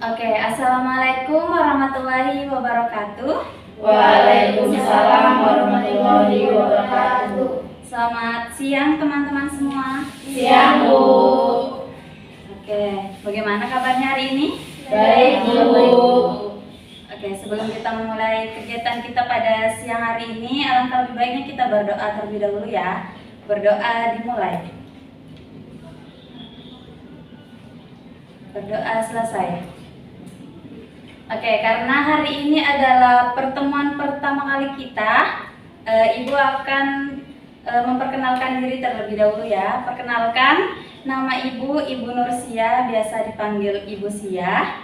Oke, Assalamualaikum warahmatullahi wabarakatuh. Waalaikumsalam warahmatullahi wabarakatuh. Selamat siang teman-teman semua. Siang, Bu. Oke, bagaimana kabarnya hari ini? Baik, Bu. Oke, sebelum kita memulai kegiatan kita pada siang hari ini, alangkah lebih baiknya kita berdoa terlebih dahulu ya. Berdoa dimulai. Berdoa selesai. Oke, karena hari ini adalah pertemuan pertama kali kita, Ibu akan memperkenalkan diri terlebih dahulu ya. Perkenalkan, nama Ibu, Ibu Nursia, biasa dipanggil Ibu Sia.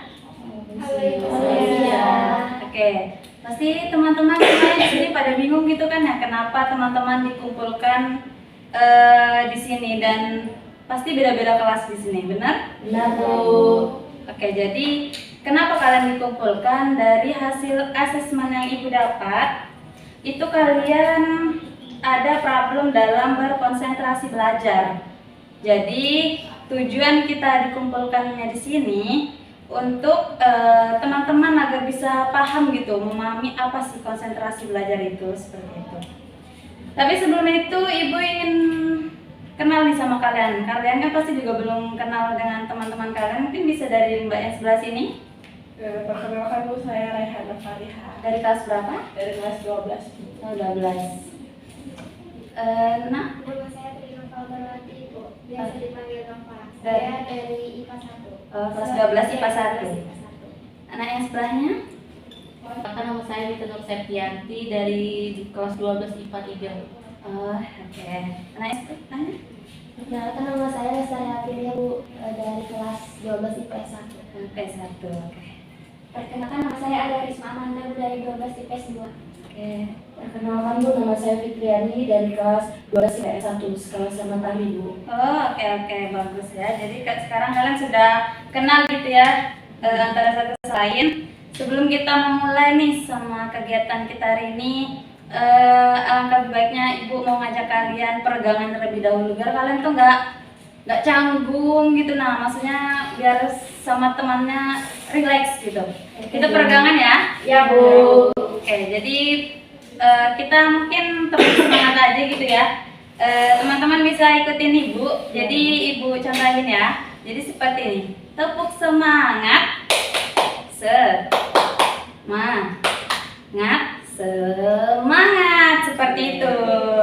Oke, pasti teman-teman di sini pada bingung gitu kan ya, kenapa teman-teman dikumpulkan di sini, dan pasti beda-beda kelas di sini, benar? Benar, Bu. Oke, jadi kenapa kalian dikumpulkan? Dari hasil asesmen yang Ibu dapat, itu kalian ada problem dalam berkonsentrasi belajar. Jadi tujuan kita dikumpulkannya di sini untuk teman-teman agar bisa paham gitu, memahami apa sih konsentrasi belajar itu, seperti itu. Tapi sebelum itu Ibu ingin kenal nih sama kalian. Kalian kan pasti juga belum kenal dengan teman-teman kalian. Mungkin bisa dari Mbak yang sebelah sini. Perkenalkan, Bu, saya Raihana Fariha. Dari kelas berapa? Dari kelas 12. Oh, 12. Nah, Nama saya Trina Faldarwati, Bu. Biasa dipanggil Nova. Dari? Saya dari IPA 1. kelas 12 IPA 1. Anak yang sebelahnya? Nama saya Nita Nur Septianti dari kelas 12 IPA 3. Oh, oke. Anak yang sebelahnya? Perkenalkan, nama saya Lestari Aprilia, Bu. Dari kelas 12 IPS 1. IPS 1, oke. Perkenalkan, nama saya Ada Risma Amanda, Bu. Dari 12 IPS 2. Oke. Perkenalkan, Bu, nama saya Fitriani dari kelas 12 IPS 1. Sekolah Selamat Pagi, Bu. Oh, oke, bagus ya. Jadi sekarang kalian sudah kenal gitu ya, antara satu sama lain. Sebelum kita memulai nih sama kegiatan kita hari ini, alangkah lebih baiknya Ibu mau ngajak kalian peregangan terlebih dahulu biar kalian tuh nggak canggung gitu. Nah, maksudnya biar sama temannya relax gitu. Kita peregangan ya. Ya, Bu. Oke, jadi kita mungkin tepuk semangat aja gitu ya. Teman-teman bisa ikutin Ibu. Jadi Ibu contohin ya. Jadi seperti ini. Tepuk semangat. Semangat seperti itu.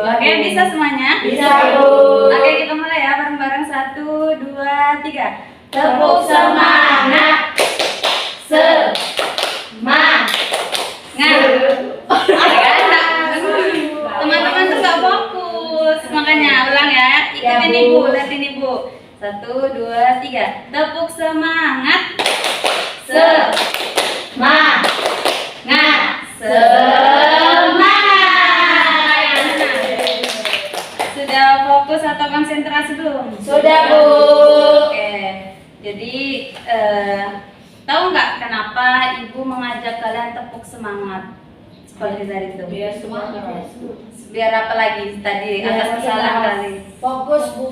Oke, bisa semuanya? Bisa, Bu. Oke, kita mulai ya bareng-bareng. 1, 2, 3. Tepuk semangat. Teman-teman tuh gak fokus, makanya ulang ya. Ikutin Ya, Bu. Ibu, liatin Ibu. 1, 2, 3. Tepuk semangat. Sudah fokus atau konsentrasi belum? Sudah, Bu. Oke. Jadi tahu nggak kenapa Ibu mengajak kalian tepuk semangat seperti tadi itu? Biar semangat. Biar apa lagi tadi Biar atas kesalahan kita kali? Fokus, Bu.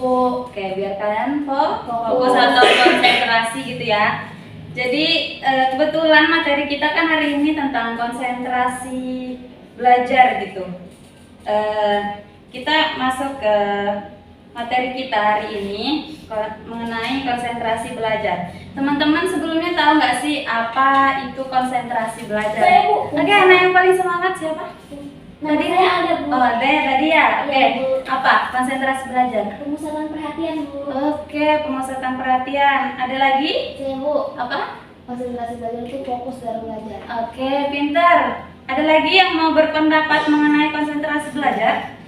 Oke, biar kalian fokus atau konsentrasi gitu ya. Jadi kebetulan materi kita kan hari ini tentang konsentrasi belajar gitu. Kita masuk ke materi kita hari ini mengenai konsentrasi belajar. Teman-teman sebelumnya tahu nggak sih apa itu konsentrasi belajar? Saya, Bu. Oke, anak yang paling semangat siapa? Nama saya Ada, Bu. Oh, ada ya tadi ya. Oke, Iya, Bu. apa konsentrasi belajar? Pemusatan perhatian, Bu. Oke, pemusatan perhatian. Ada lagi? Saya, Bu. Apa? Konsentrasi belajar itu fokus dalam belajar. Oke, pintar. Ada lagi yang mau berpendapat mengenai konsentrasi belajar?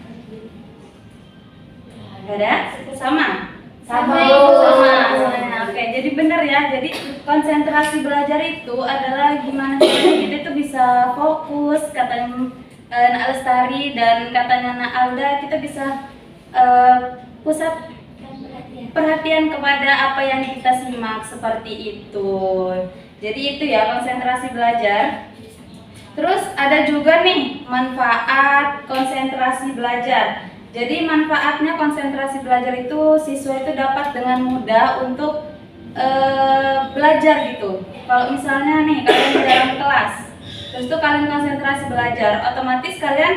Gak ada? Sama? Sama, Bu. Sama. Oke, jadi benar ya. Jadi konsentrasi belajar itu adalah gimana caranya kita itu bisa fokus, katanya Nak Lestari dan katanya Nak Alda, kita bisa pusat perhatian kepada apa yang kita simak, seperti itu. Jadi itu ya konsentrasi belajar. Terus ada juga nih manfaat konsentrasi belajar. Jadi manfaatnya konsentrasi belajar itu siswa itu dapat dengan mudah untuk belajar gitu. Kalau misalnya nih kalian di dalam kelas, terus tuh kalian konsentrasi belajar, otomatis kalian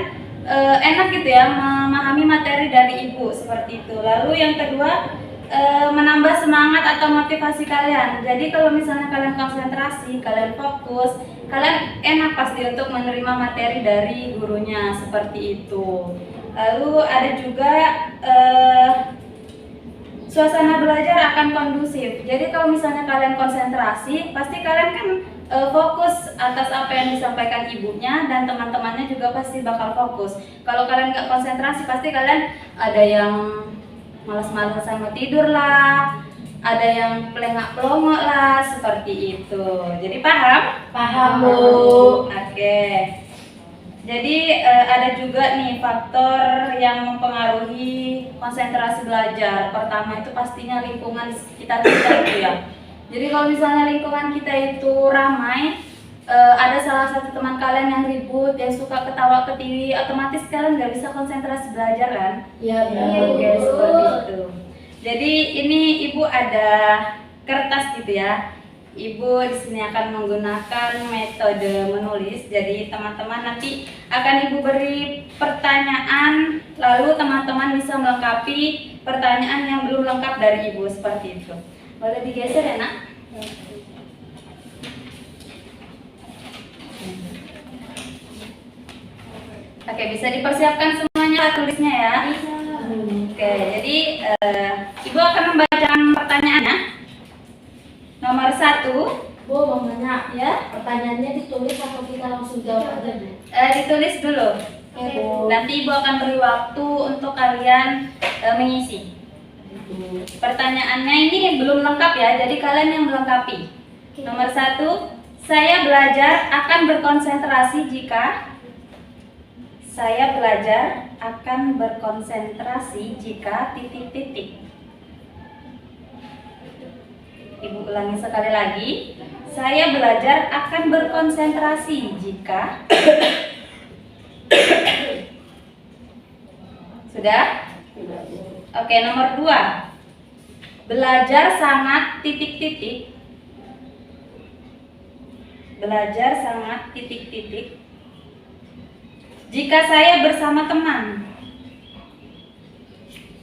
enak gitu ya memahami materi dari ibu seperti itu. Lalu yang kedua, menambah semangat atau motivasi kalian. Jadi kalau misalnya kalian konsentrasi, kalian fokus, kalian enak pasti untuk menerima materi dari gurunya seperti itu. Lalu ada juga suasana belajar akan kondusif. Jadi kalau misalnya kalian konsentrasi, pasti kalian kan fokus atas apa yang disampaikan ibunya, dan teman-temannya juga pasti bakal fokus. Kalau kalian nggak konsentrasi, pasti kalian ada yang malas-malasan mau tidur lah, ada yang pelengak-pelongok lah, seperti itu. Jadi paham? Paham, Bu. Oke. Jadi ada juga nih faktor yang mempengaruhi konsentrasi belajar. Pertama itu pastinya lingkungan sekitar kita itu ya. Jadi kalau misalnya lingkungan kita itu ramai, ada salah satu teman kalian yang ribut, yang suka ketawa ketiwi, otomatis kalian nggak bisa konsentrasi belajar kan? Iya, Oke, seperti itu. Jadi ini ibu ada kertas gitu ya. Ibu di sini akan menggunakan metode menulis. Jadi teman-teman nanti akan ibu beri pertanyaan, lalu teman-teman bisa melengkapi pertanyaan yang belum lengkap dari ibu seperti itu. Boleh digeser ya, Nak? Oke, bisa dipersiapkan semuanya tulisnya ya. Oke, jadi ibu akan membacakan pertanyaannya. Nomor 1, Bu, mau nanya, ya, pertanyaannya ditulis atau kita langsung jawab aja, Bu? ditulis dulu. Oke, Bu. Nanti ibu akan beri waktu untuk kalian mengisi. Pertanyaannya ini belum lengkap ya, jadi kalian yang melengkapi. Nomor 1, saya belajar akan berkonsentrasi jika. Saya belajar akan berkonsentrasi jika titik-titik. Ibu ulangi sekali lagi. Saya belajar akan berkonsentrasi jika. Sudah? Oke, nomor 2. Belajar sangat titik-titik. Belajar sangat titik-titik jika saya bersama teman.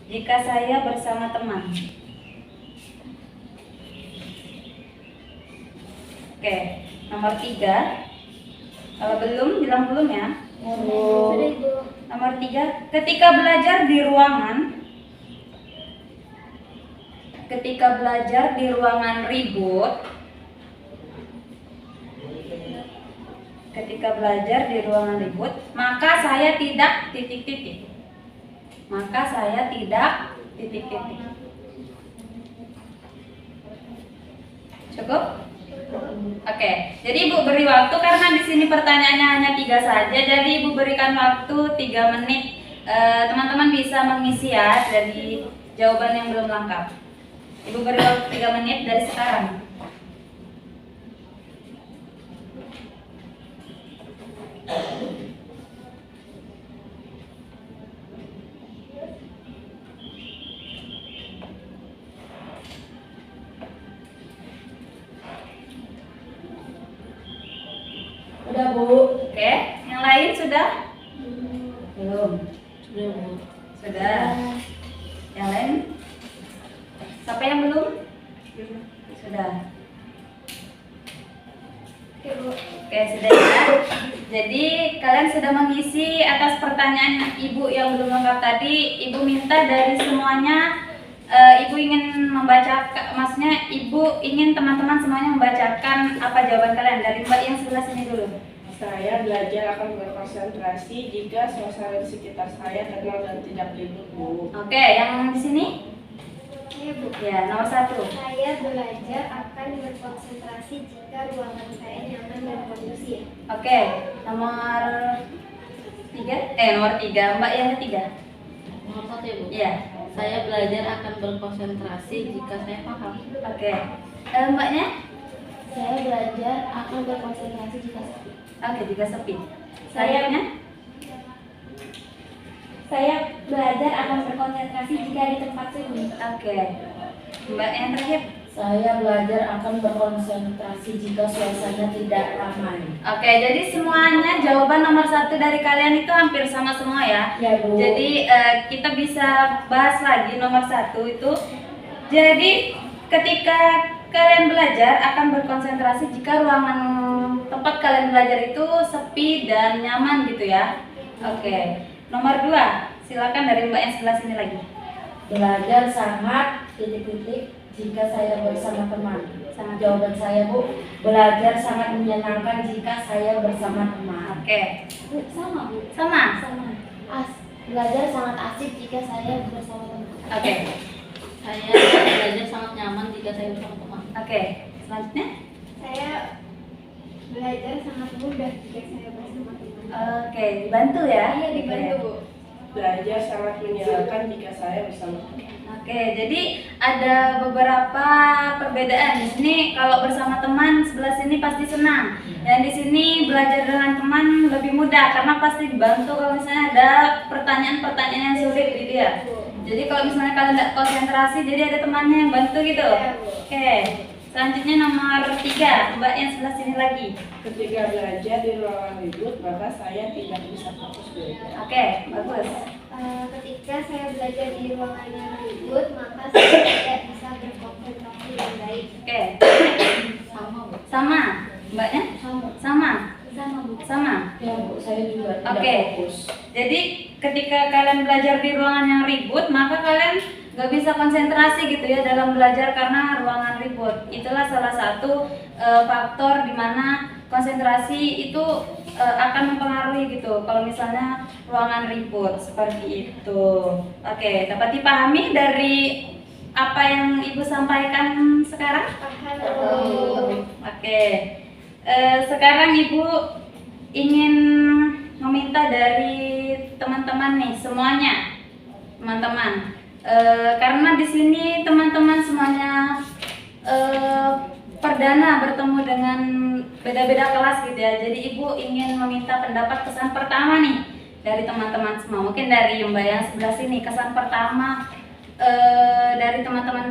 Jika saya bersama teman. Oke, nomor 3. Kalau belum, bilang belum ya. Sudah, Ibu. Nomor 3, ketika belajar di ruangan. Ketika belajar di ruangan ribut. Ketika belajar di ruangan ribut, maka saya tidak titik-titik. Maka saya tidak titik-titik. Cukup? Oke, jadi ibu beri waktu karena di sini pertanyaannya hanya 3 saja, jadi ibu berikan waktu 3 menit. Teman-teman bisa mengisi ya dari jawaban yang belum lengkap. Ibu beri waktu 3 menit dari sekarang. Udah, Bu. Oke, yang lain sudah? Belum. Sudah, Bu. Sudah. Yang lain? Siapa yang belum? Sudah. Oke, Bu. Oke, sudah ya. Jadi kalian sudah mengisi atas pertanyaan ibu yang belum lengkap tadi. Ibu minta dari semuanya, ibu ingin membaca, maksudnya ibu ingin teman-teman semuanya membacakan apa jawaban kalian. Dari mbak yang sebelah sini dulu. Saya belajar akan berkonsentrasi jika suasana di sekitar saya tenang dan tidak ribut, Bu. Oke, yang di sini? Iya, Bu. Ya, nomor 1. Saya belajar akan berkonsentrasi jika ruangan saya nyaman dan kondusif. Oke, nomor 3. Nomor 3, mbak yang ketiga. Nomor 1 ya, Bu. Iya. Saya belajar akan berkonsentrasi jika saya paham. Oke. Mbaknya? Saya belajar akan berkonsentrasi jika sepi. Oke, jika sepi. Sayanya? Saya belajar akan berkonsentrasi jika di tempat sunyi. Oke. Mbak yang terakhir? Saya belajar akan berkonsentrasi jika suasana tidak ramai. Oke, jadi semuanya jawaban nomor 1 dari kalian itu hampir sama semua ya. Ya, Bu. Jadi kita bisa bahas lagi nomor 1 itu. Jadi ketika kalian belajar akan berkonsentrasi jika ruangan tempat kalian belajar itu sepi dan nyaman gitu ya. Oke, nomor 2, silakan dari Mbak yang sebelah sini lagi. Belajar sangat titik-titik jika saya bersama teman. Sama jawaban saya, Bu. Belajar sangat menyenangkan jika saya bersama teman. Oke, Bu, sama Bu. sama. Sama. Belajar sangat asik jika saya bersama teman. Oke, Saya belajar sangat nyaman jika saya bersama teman. oke. Selanjutnya. Saya belajar sangat mudah jika saya bersama teman. Oke, dibantu ya. Iya, dibantu Bu. Belajar sangat menyenangkan jika saya bersama teman. Oke, jadi ada beberapa perbedaan di sini. Kalau bersama teman sebelah sini pasti senang, dan di sini belajar dengan teman lebih mudah karena pasti dibantu kalau misalnya ada pertanyaan-pertanyaan yang sulit gitu ya. Jadi kalau misalnya kalian tidak konsentrasi, jadi ada temannya yang bantu gitu. Iya, Bu. Oke, selanjutnya nomor 3, Mbak yang sebelah sini lagi. Ketika belajar di ruangan ribut, maka saya tidak bisa fokus belajar. Oke, bagus. Ketika saya belajar di ruangan yang ribut, maka saya tidak bisa berkonsentrasi dengan baik. Oke, Sama, Bu. sama. Mbaknya? Sama. Sama. Sama Bu. Sama. Ya, Bu, saya juga tidak Oke. fokus. Jadi ketika kalian belajar di ruangan yang ribut, maka kalian nggak bisa konsentrasi gitu ya dalam belajar karena ruangan ribut. Itulah salah satu faktor di mana konsentrasi itu akan mempengaruhi gitu. Kalau misalnya ruangan ribut seperti itu. Oke, dapat dipahami dari apa yang Ibu sampaikan sekarang? Paham Oh. Oke, sekarang Ibu ingin meminta dari teman-teman nih semuanya, teman-teman, karena di sini teman-teman semuanya perdana bertemu dengan beda-beda kelas gitu ya. Jadi Ibu ingin meminta pendapat kesan pertama nih dari teman-teman semua. Mungkin dari Mbak yang sebelah sini, kesan pertama dari teman-teman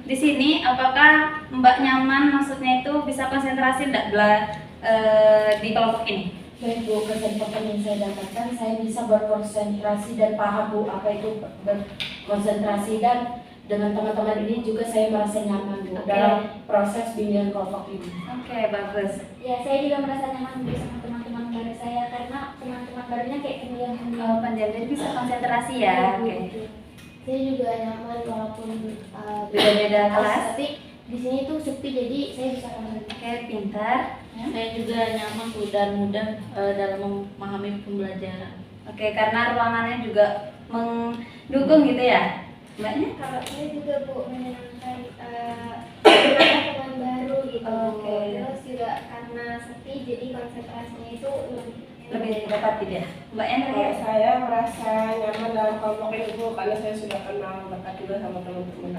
di sini, apakah Mbak nyaman, maksudnya itu bisa konsentrasi enggak di kelompok ini? Baik, Bu, kesan pertama yang saya dapatkan, saya bisa berkonsentrasi dan paham, Bu, apa itu berkonsentrasi, dan dengan teman-teman ini juga saya merasa nyaman, Bu, Oke. dalam proses bimbingan kelompok ini. Oke, bagus. Ya, saya juga merasa nyaman bersama teman-teman baru saya karena teman-teman barunya kayak pendiam. Penjaga bisa konsentrasi ya. Oke. Saya juga nyaman walaupun Beda-beda kelas. tapi di sini tuh sepi jadi saya bisa konsentrasi. Oke, pintar. Saya juga nyaman, Bu, dan mudah dalam memahami pembelajaran. Oke, karena ruangannya juga mendukung gitu ya, Mbaknya? Kalau saya juga Bu menyenangkan teman baru gitu. Oke. Terus juga karena sepi jadi konsentrasinya itu Lebih dapat gitu ya, Mbaknya Kalau terakhir? saya merasa nyaman dalam kelompok ini, Bu, karena saya sudah kenal dekat juga sama teman-teman.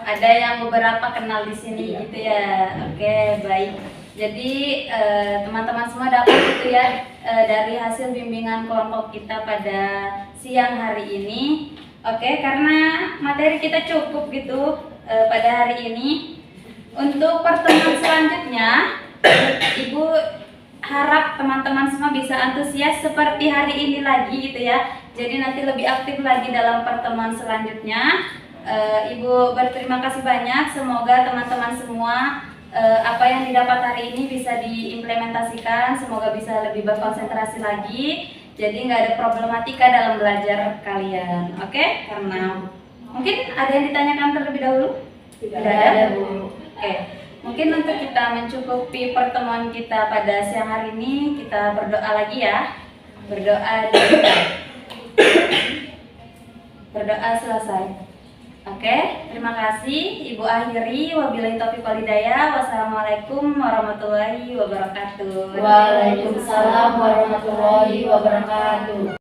Ada yang beberapa kenal di sini Iya. gitu ya. Oke, baik. Jadi teman-teman semua dapat gitu ya dari hasil bimbingan kelompok kita pada siang hari ini. Oke, karena materi kita cukup gitu pada hari ini. Untuk pertemuan selanjutnya, Ibu harap teman-teman semua bisa antusias seperti hari ini lagi gitu ya. Jadi nanti lebih aktif lagi dalam pertemuan selanjutnya. Ibu berterima kasih banyak. Semoga teman-teman semua apa yang didapat hari ini bisa diimplementasikan. Semoga bisa lebih berkonsentrasi lagi. Jadi nggak ada problematika dalam belajar kalian. Oke? Karena mungkin ada yang ditanyakan terlebih dahulu. Tidak ada, Bu. Oke. Mungkin untuk kita mencukupi pertemuan kita pada siang hari ini, kita berdoa lagi ya. Berdoa dulu. Berdoa selesai. Oke, terima kasih. Ibu akhiri. Wabillahi taufiq wal hidayah. Wassalamualaikum warahmatullahi wabarakatuh. Waalaikumsalam warahmatullahi wabarakatuh.